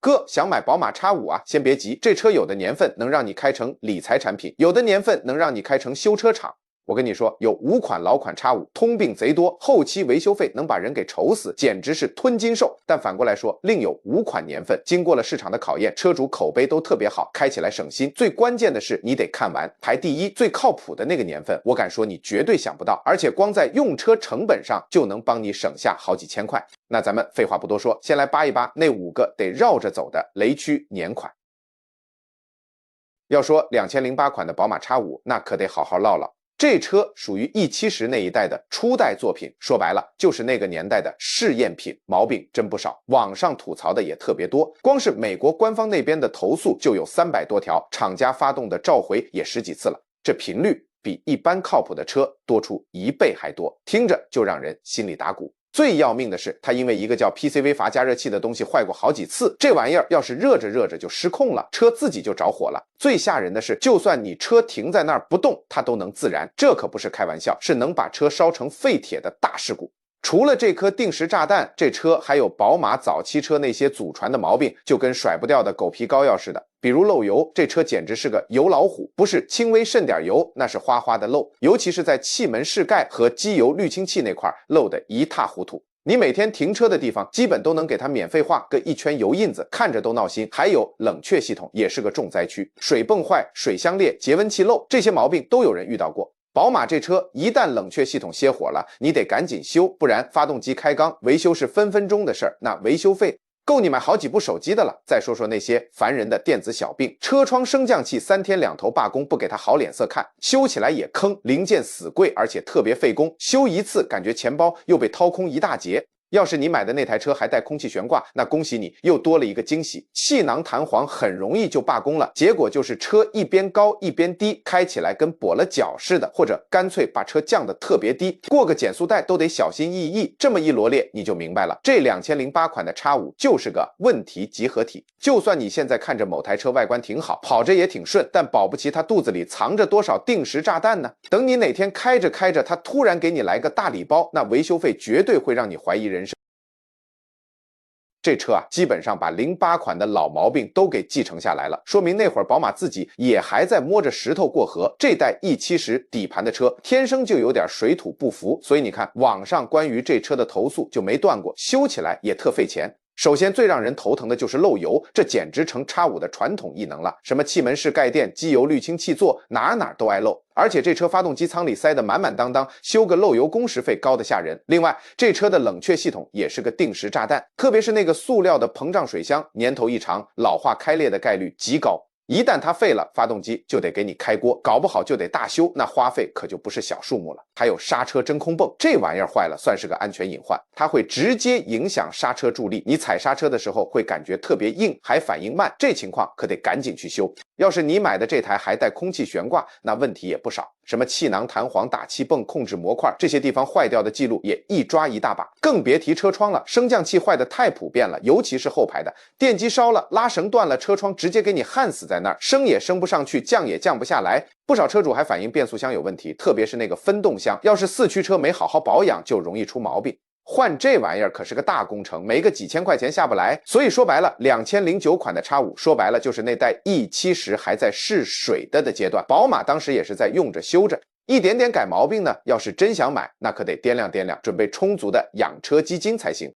哥，想买宝马 X5 啊？先别急，这车有的年份能让你开成理财产品，有的年份能让你开成修车厂。我跟你说，有5款老款 X5， 通病贼多，后期维修费能把人给愁死，简直是吞金兽。但反过来说，另有5款年份经过了市场的考验，车主口碑都特别好，开起来省心。最关键的是，你得看完，排第1最靠谱的那个年份，我敢说你绝对想不到，而且光在用车成本上就能帮你省下好几千块。那咱们废话不多说，先来扒一扒那5个得绕着走的雷区年款。要说2008款的宝马 X5， 那可得好好唠唠。这车属于 E70 那一代的初代作品，说白了就是那个年代的试验品，毛病真不少，网上吐槽的也特别多。光是美国官方那边的投诉就有300多条，厂家发动的召回也10几次了，这频率比一般靠谱的车多出1倍还多，听着就让人心里打鼓。最要命的是，它因为一个叫 PCV 阀加热器的东西坏过好几次，这玩意儿要是热着热着就失控了，车自己就着火了。最吓人的是，就算你车停在那儿不动，它都能自燃，这可不是开玩笑，是能把车烧成废铁的大事故。除了这颗定时炸弹，这车还有宝马早期车那些祖传的毛病，就跟甩不掉的狗皮膏药似的。比如漏油，这车简直是个油老虎，不是轻微渗点油，那是哗哗的漏，尤其是在气门室盖和机油滤清器那块漏得一塌糊涂。你每天停车的地方基本都能给它免费画个1圈油印子，看着都闹心。还有冷却系统也是个重灾区，水泵坏、水箱裂、节温器漏，这些毛病都有人遇到过。宝马这车一旦冷却系统歇火了，你得赶紧修，不然发动机开缸维修是分分钟的事儿，那维修费够你买好几部手机的了。再说说那些烦人的电子小病，车窗升降器3天2头罢工，不给他好脸色看，修起来也坑，零件死贵，而且特别费工，修一次感觉钱包又被掏空一大截。要是你买的那台车还带空气悬挂，那恭喜你又多了一个惊喜。气囊弹簧很容易就罢工了，结果就是车一边高一边低，开起来跟跛了脚似的，或者干脆把车降得特别低，过个减速带都得小心翼翼。这么一罗列你就明白了，这2008款的 X5 就是个问题集合体。就算你现在看着某台车外观挺好，跑着也挺顺，但保不齐它肚子里藏着多少定时炸弹呢？等你哪天开着开着，它突然给你来个大礼包，那维修费绝对会让你怀疑人生。这车啊，基本上把08款的老毛病都给继承下来了，说明那会儿宝马自己也还在摸着石头过河。这代 E70 底盘的车天生就有点水土不服，所以你看网上关于这车的投诉就没断过，修起来也特费钱。首先最让人头疼的就是漏油，这简直成 X5 的传统异能了，什么气门室盖垫、机油滤清器座，哪都爱漏。而且这车发动机舱里塞得满满当当，修个漏油工时费高得吓人。另外，这车的冷却系统也是个定时炸弹，特别是那个塑料的膨胀水箱，年头一长，老化开裂的概率极高。一旦它废了，发动机就得给你开锅，搞不好就得大修，那花费可就不是小数目了。还有刹车真空泵，这玩意儿坏了算是个安全隐患，它会直接影响刹车助力，你踩刹车的时候会感觉特别硬，还反应慢，这情况可得赶紧去修。要是你买的这台还带空气悬挂，那问题也不少，什么气囊弹簧、打气泵、控制模块，这些地方坏掉的记录也一抓一大把。更别提车窗了，升降器坏的太普遍了，尤其是后排的，电机烧了，拉绳断了，车窗直接给你焊死在那儿，升也升不上去，降也降不下来。不少车主还反映变速箱有问题，特别是那个分动箱，要是4驱车没好好保养，就容易出毛病。换这玩意儿可是个大工程，没个几千块钱下不来。所以说白了，2009款的 X5 说白了就是那代 E70 还在试水的阶段，宝马当时也是在用着修着，一点点改毛病呢，要是真想买，那可得掂量掂量，准备充足的养车基金才行。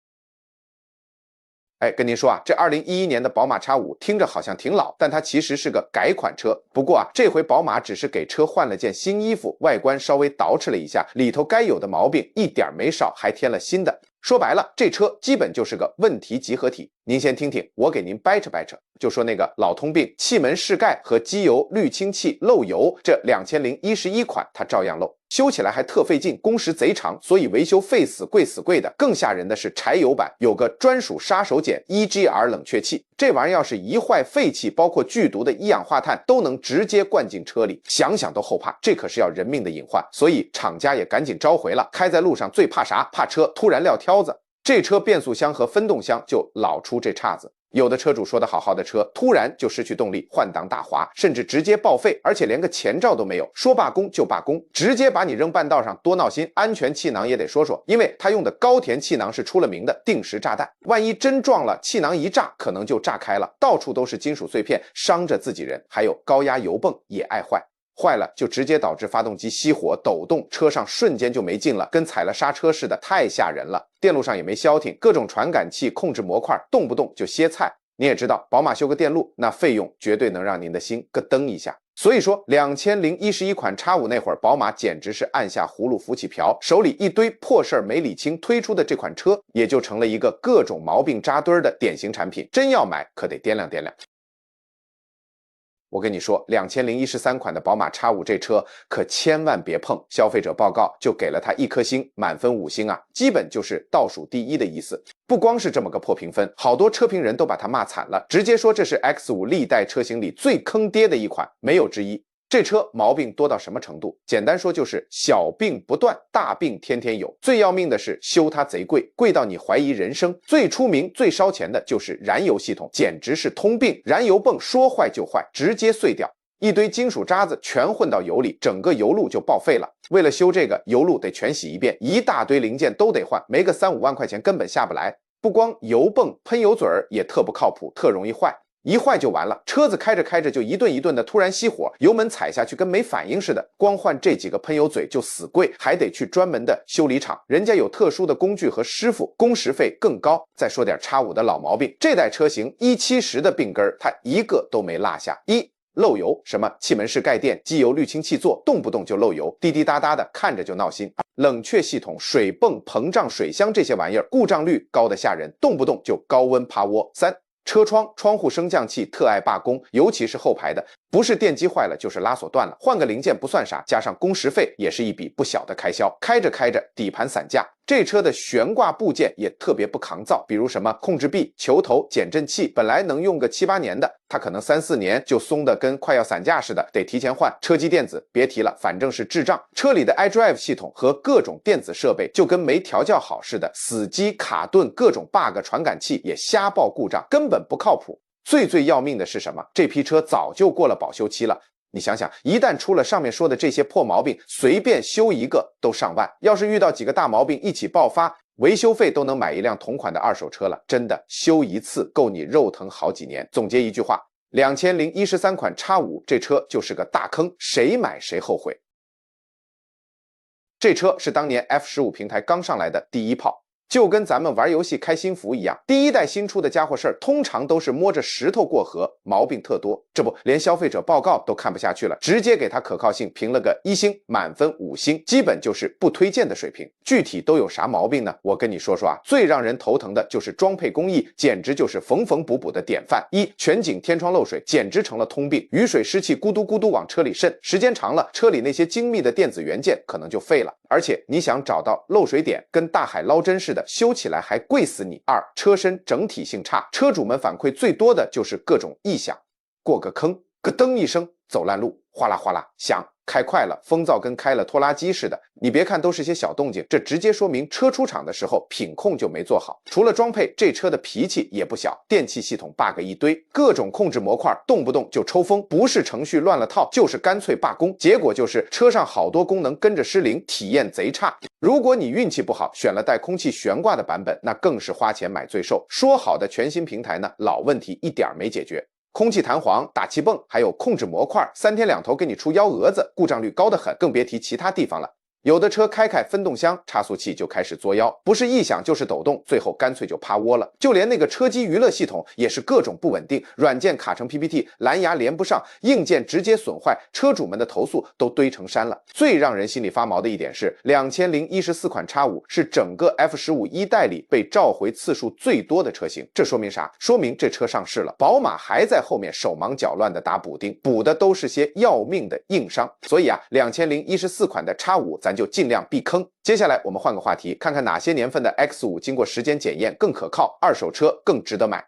跟您说啊，这2011年的宝马 X5 听着好像挺老，但它其实是个改款车。不过啊，这回宝马只是给车换了件新衣服，外观稍微捯饬了一下，里头该有的毛病一点没少，还添了新的。说白了，这车基本就是个问题集合体。您先听听，我给您掰扯掰扯。就说那个老通病，气门室盖和机油滤清器漏油，这2011款它照样漏，修起来还特费劲，工时贼长，所以维修费死贵死贵的。更吓人的是柴油版有个专属杀手锏 EGR 冷却器，这玩意儿要是一坏，废气包括剧毒的一氧化碳都能直接灌进车里，想想都后怕，这可是要人命的隐患。所以厂家也赶紧召回了。开在路上最怕啥？怕车突然撂挑子。这车变速箱和分动箱就老出这岔子。有的车主说的好好的车，突然就失去动力，换挡打滑，甚至直接报废，而且连个前兆都没有，说罢工就罢工，直接把你扔半道上，多闹心。安全气囊也得说说，因为他用的高田气囊是出了名的定时炸弹，万一真撞了，气囊一炸，可能就炸开了，到处都是金属碎片，伤着自己人。还有高压油泵也爱坏。坏了就直接导致发动机熄火抖动，车上瞬间就没劲了，跟踩了刹车似的，太吓人了。电路上也没消停，各种传感器、控制模块动不动就歇菜。你也知道，宝马修个电路，那费用绝对能让您的心咯噔一下。所以说，2011款 X5 那会儿，宝马简直是按下葫芦浮起瓢，手里一堆破事儿没理清，推出的这款车也就成了一个各种毛病扎堆的典型产品。真要买，可得掂量掂量。我跟你说，2013款的宝马 X5 这车可千万别碰，消费者报告就给了它1颗星，满分5星啊，基本就是倒数第一的意思。不光是这么个破评分，好多车评人都把它骂惨了，直接说这是 X5 历代车型里最坑爹的一款，没有之一。这车毛病多到什么程度？简单说就是小病不断，大病天天有。最要命的是修它贼贵，贵到你怀疑人生。最出名最烧钱的就是燃油系统，简直是通病。燃油泵说坏就坏，直接碎掉，一堆金属渣子全混到油里，整个油路就报废了。为了修这个，油路得全洗一遍，一大堆零件都得换，没个3-5万块钱根本下不来。不光油泵喷油嘴也特不靠谱，特容易坏。一坏就完了，车子开着开着就一顿一顿的突然熄火，油门踩下去跟没反应似的，光换这几个喷油嘴就死贵，还得去专门的修理厂，人家有特殊的工具和师傅，工时费更高。再说点 X5 的老毛病，这代车型170的病根它一个都没落下。漏油，什么气门室盖垫、机油滤清器座，动不动就漏油，滴滴答答的，看着就闹心。冷却系统、水泵、膨胀水箱这些玩意儿，故障率高得吓人，动不动就高温趴窝。车窗、窗户升降器特爱罢工，尤其是后排的，不是电机坏了就是拉锁断了，换个零件不算啥，加上工时费也是一笔不小的开销。开着开着底盘散架，这车的悬挂部件也特别不抗造，比如什么控制臂、球头、减震器，本来能用个7-8年的，它可能3-4年就松的跟快要散架似的，得提前换。车机电子别提了，反正是智障。车里的 iDrive 系统和各种电子设备就跟没调教好似的，死机、卡顿，各种 bug， 传感器也瞎报故障，根本不靠谱。最要命的是什么？这批车早就过了保修期了。你想想，一旦出了上面说的这些破毛病，随便修一个都上万。要是遇到几个大毛病一起爆发，维修费都能买一辆同款的二手车了。真的，修一次够你肉疼好几年。总结一句话，2013款 X5 这车就是个大坑，谁买谁后悔。这车是当年 F15 平台刚上来的第一炮。就跟咱们玩游戏开新服一样，第一代新出的家伙事儿，通常都是摸着石头过河，毛病特多。这不，连消费者报告都看不下去了，直接给它可靠性评了个1星，满分5星，基本就是不推荐的水平。具体都有啥毛病呢？我跟你说说啊，最让人头疼的就是装配工艺，简直就是缝缝补补的典范。全景天窗漏水简直成了通病，雨水湿气咕嘟咕嘟往车里渗，时间长了，车里那些精密的电子元件可能就废了。而且你想找到漏水点，跟大海捞针似的，修起来还贵死你。车身整体性差，车主们反馈最多的就是各种异响，过个坑，咯噔一声，走烂路，哗啦哗啦响，开快了，风噪跟开了拖拉机似的。你别看都是些小动静，这直接说明车出厂的时候品控就没做好。除了装配，这车的脾气也不小，电气系统 bug 一堆，各种控制模块动不动就抽风，不是程序乱了套，就是干脆罢工。结果就是车上好多功能跟着失灵，体验贼差。如果你运气不好，选了带空气悬挂的版本，那更是花钱买罪受。说好的全新平台呢，老问题一点没解决。空气弹簧、打气泵还有控制模块，3天2头给你出幺蛾子，故障率高得很，更别提其他地方了。有的车开分动箱，差速器就开始作妖，不是异响就是抖动，最后干脆就趴窝了。就连那个车机娱乐系统也是各种不稳定，软件卡成 PPT， 蓝牙连不上，硬件直接损坏，车主们的投诉都堆成山了。最让人心里发毛的一点是，2014款 X5 是整个 F15 一代里被召回次数最多的车型。这说明啥？说明这车上市了，宝马还在后面手忙脚乱的打补丁，补的都是些要命的硬伤。所以啊，2014款的 X5 咱就尽量避坑。接下来我们换个话题，看看哪些年份的 X5 经过时间检验更可靠，二手车更值得买。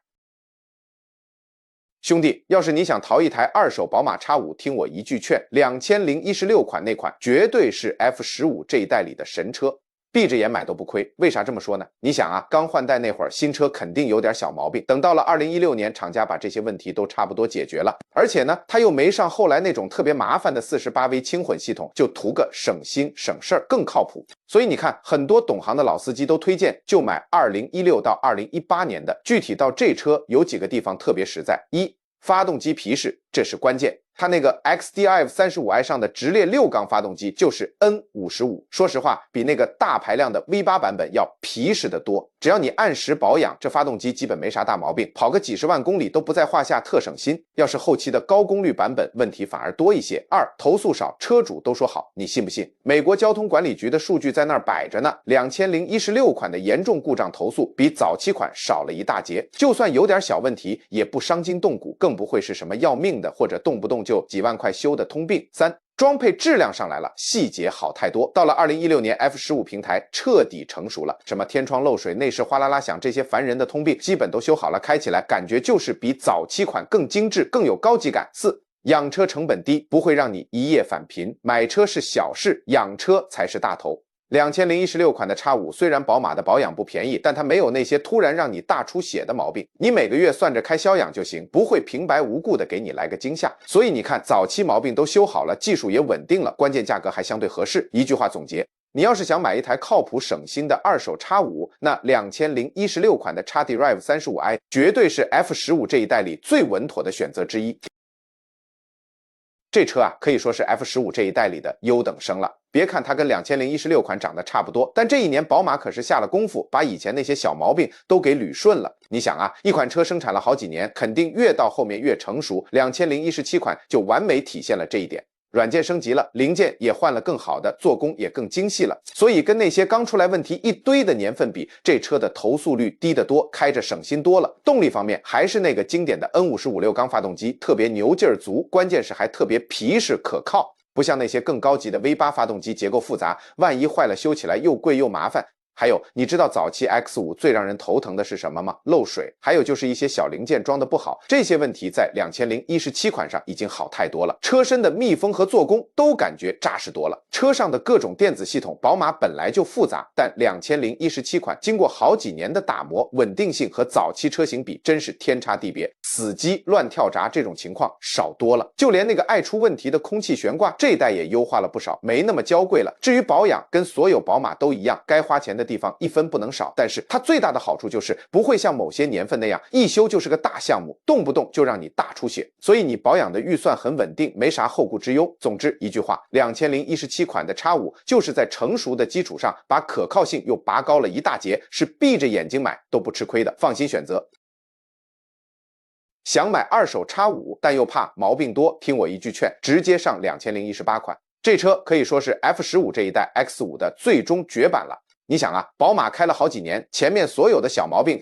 兄弟，要是你想淘一台二手宝马 X5， 听我一句劝，2016款那款绝对是 F15 这一代里的神车。闭着眼买都不亏。为啥这么说呢？你想啊，刚换代那会儿，新车肯定有点小毛病，等到了2016年，厂家把这些问题都差不多解决了，而且呢，他又没上后来那种特别麻烦的48V 轻混系统，就图个省心省事儿，更靠谱。所以你看，很多懂行的老司机都推荐就买2016到2018年的。具体到这车，有几个地方特别实在：一，发动机皮实，这是关键。它那个 XDiF 35i 上的直列6缸发动机就是 N55， 说实话，比那个大排量的 V8 版本要皮实得多。只要你按时保养，这发动机基本没啥大毛病，跑个几十万公里都不在话下，特省心。要是后期的高功率版本，问题反而多一些。二，投诉少，车主都说好，你信不信？美国交通管理局的数据在那儿摆着呢，2016款的严重故障投诉比早期款少了一大截，就算有点小问题，也不伤筋动骨，更不会是什么要命的或者动不动就几万块修的通病。三，装配质量上来了，细节好太多。到了2016年 F15 平台彻底成熟了，什么天窗漏水、内饰哗啦啦响这些烦人的通病基本都修好了，开起来感觉就是比早期款更精致，更有高级感。四，养车成本低，不会让你一夜返贫。买车是小事，养车才是大头。2016款的 X5 虽然宝马的保养不便宜，但它没有那些突然让你大出血的毛病，你每个月算着开销养就行，不会平白无故的给你来个惊吓。所以你看，早期毛病都修好了，技术也稳定了，关键价格还相对合适。一句话总结，你要是想买一台靠谱省心的二手 X5， 那2016款的 XDrive 35i 绝对是 F15 这一代里最稳妥的选择之一。这车啊，可以说是 F15 这一代里的优等生了。别看它跟2016款长得差不多，但这一年宝马可是下了功夫，把以前那些小毛病都给捋顺了。你想啊，一款车生产了好几年，肯定越到后面越成熟。2017款就完美体现了这一点。软件升级了，零件也换了更好的，做工也更精细了，所以跟那些刚出来问题一堆的年份比，这车的投诉率低得多，开着省心多了。动力方面还是那个经典的 N55 6缸发动机，特别牛劲儿足，关键是还特别皮实可靠，不像那些更高级的 V8 发动机结构复杂，万一坏了修起来又贵又麻烦。还有，你知道早期 X5 最让人头疼的是什么吗？漏水，还有就是一些小零件装的不好，这些问题在2017款上已经好太多了。车身的密封和做工都感觉扎实多了。车上的各种电子系统，宝马本来就复杂，但2017款经过好几年的打磨，稳定性和早期车型比真是天差地别，死机、乱跳闸这种情况少多了。就连那个爱出问题的空气悬挂，这一代也优化了不少，没那么娇贵了。至于保养，跟所有宝马都一样，该花钱的地方一分不能少，但是它最大的好处就是不会像某些年份那样一修就是个大项目，动不动就让你大出血，所以你保养的预算很稳定，没啥后顾之忧。总之一句话，2017款的 X5 就是在成熟的基础上把可靠性又拔高了一大截，是闭着眼睛买都不吃亏的，放心选择。想买二手 X5 但又怕毛病多，听我一句劝，直接上2018款。这车可以说是 F15 这一代 X5 的最终绝版了。你想啊，宝马开了好几年，前面所有的小毛病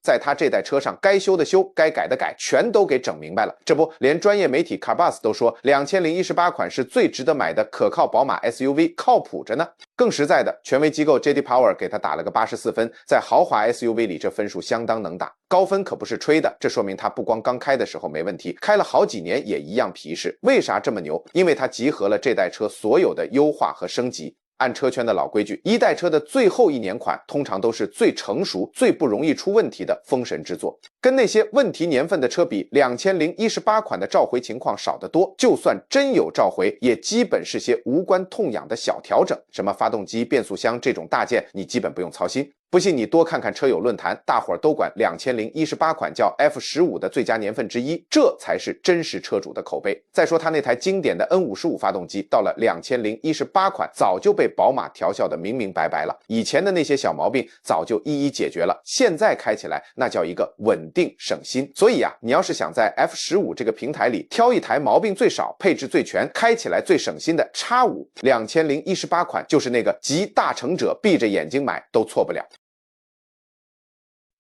在它这代车上该修的修，该改的改，全都给整明白了。这不，连专业媒体 Carbus 都说2018款是最值得买的可靠宝马 SUV， 靠谱着呢。更实在的，权威机构 JD Power 给它打了个84分，在豪华 SUV 里这分数相当能打，高分可不是吹的。这说明它不光刚开的时候没问题，开了好几年也一样皮实。为啥这么牛？因为它集合了这代车所有的优化和升级。按车圈的老规矩，一代车的最后一年款通常都是最成熟、最不容易出问题的封神之作。跟那些问题年份的车比，2018款的召回情况少得多。就算真有召回，也基本是些无关痛痒的小调整，什么发动机、变速箱这种大件，你基本不用操心。不信你多看看车友论坛，大伙儿都管2018款叫 F15 的最佳年份之一，这才是真实车主的口碑。再说他那台经典的 N55 发动机，到了2018款早就被宝马调校的明明白白了，以前的那些小毛病早就一一解决了，现在开起来那叫一个稳定省心。所以啊，你要是想在 F15 这个平台里挑一台毛病最少、配置最全、开起来最省心的 X5， 2018款就是那个集大成者，闭着眼睛买都错不了。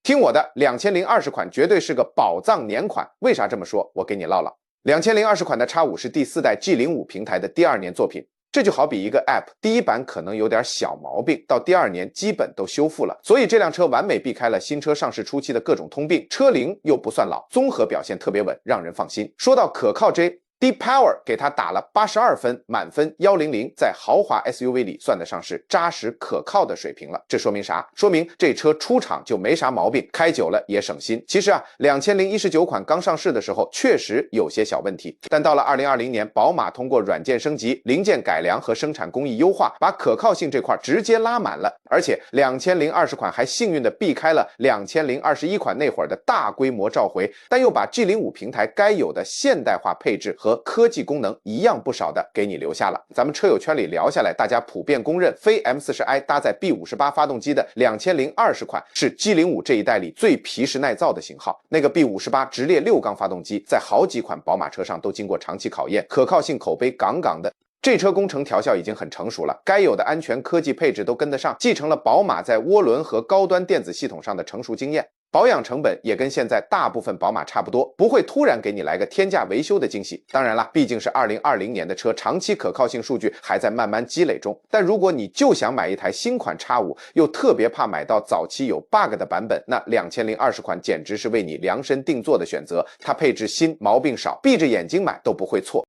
听我的，2020款绝对是个宝藏年款。为啥这么说？我给你唠唠。2020款的 X5 是第4代 G05 平台的第2年作品，这就好比一个 App， 第一版可能有点小毛病，到第2年基本都修复了，所以这辆车完美避开了新车上市初期的各种通病，车龄又不算老，综合表现特别稳，让人放心。说到可靠 J， Deep Power 给它打了82分，满分100，在豪华 SUV 里算得上是扎实可靠的水平了。这说明啥？说明这车出厂就没啥毛病，开久了也省心。其实啊，2019款刚上市的时候确实有些小问题，但到了2020年，宝马通过软件升级、零件改良和生产工艺优化，把可靠性这块直接拉满了。而且2020款还幸运的避开了2021款那会儿的大规模召回，但又把 G05 平台该有的现代化配置和科技功能一样不少的给你留下了。咱们车友圈里聊下来，大家普遍公认非 M40i 搭载 B58 发动机的2020款是 G05 这一代里最皮实耐造的型号。那个 B58 直列6缸发动机在好几款宝马车上都经过长期考验，可靠性口碑杠杠的。这车工程调校已经很成熟了，该有的安全科技配置都跟得上，继承了宝马在涡轮和高端电子系统上的成熟经验。保养成本也跟现在大部分宝马差不多，不会突然给你来个天价维修的惊喜。当然了，毕竟是2020年的车，长期可靠性数据还在慢慢积累中。但如果你就想买一台新款 X5，又特别怕买到早期有 bug 的版本，那2020款简直是为你量身定做的选择。它配置新，毛病少，闭着眼睛买都不会错。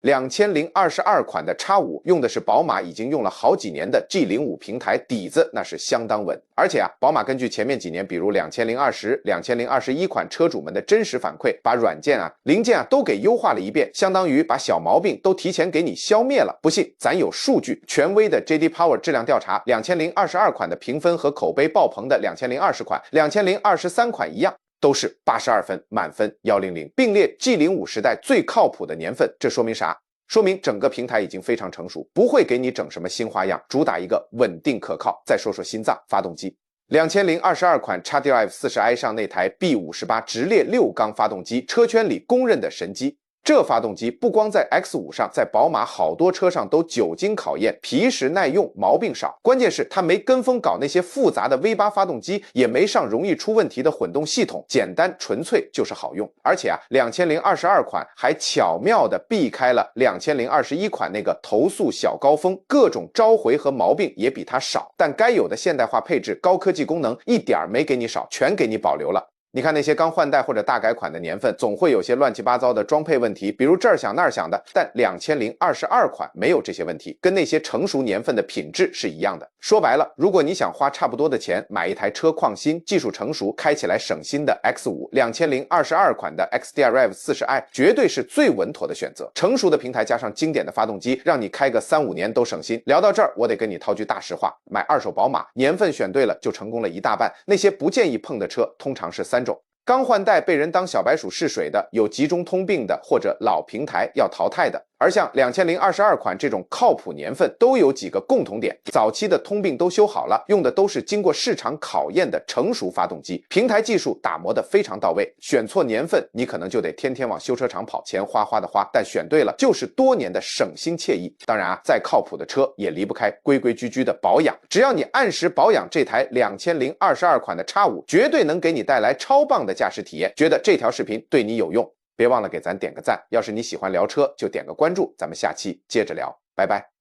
2022款的 X5 用的是宝马已经用了好几年的 G05 平台，底子那是相当稳。而且啊，宝马根据前面几年比如2020、2021款车主们的真实反馈，把软件啊、零件啊都给优化了一遍，相当于把小毛病都提前给你消灭了。不信咱有数据，权威的 JD Power 质量调查，2022款的评分和口碑爆棚的2020款、2023款一样，都是82分，满分100，并列 G05 时代最靠谱的年份。这说明啥？说明整个平台已经非常成熟，不会给你整什么新花样，主打一个稳定可靠。再说说心脏发动机，2022款 XDrive 40i 上那台 B58 直列6缸发动机，车圈里公认的神机。这发动机不光在 X5 上，在宝马好多车上都久经考验，皮实耐用，毛病少。关键是它没跟风搞那些复杂的 V8 发动机，也没上容易出问题的混动系统，简单纯粹就是好用。而且啊，2022款还巧妙地避开了2021款那个投诉小高峰，各种召回和毛病也比它少，但该有的现代化配置、高科技功能一点没给你少，全给你保留了。你看那些刚换代或者大改款的年份，总会有些乱七八糟的装配问题，比如这儿想那儿想的，但2022款没有这些问题，跟那些成熟年份的品质是一样的。说白了，如果你想花差不多的钱买一台车况新、技术成熟、开起来省心的 X5，2022款的 XDrive 40i 绝对是最稳妥的选择。成熟的平台加上经典的发动机，让你开个3-5年都省心。聊到这儿，我得跟你套句大实话，买二手宝马，年份选对了就成功了一大半。那些不建议碰的车，通常是3种。刚换代被人当小白鼠试水的，有集中通病的，或者老平台要淘汰的。而像2022款这种靠谱年份都有几个共同点：早期的通病都修好了，用的都是经过市场考验的成熟发动机，平台技术打磨的非常到位。选错年份，你可能就得天天往修车厂跑，钱哗哗的花；但选对了，就是多年的省心惬意。当然啊，再靠谱的车也离不开规规矩矩的保养。只要你按时保养这台2022款的 X5，绝对能给你带来超棒的驾驶体验。觉得这条视频对你有用，别忘了给咱点个赞。要是你喜欢聊车，就点个关注，咱们下期接着聊，拜拜。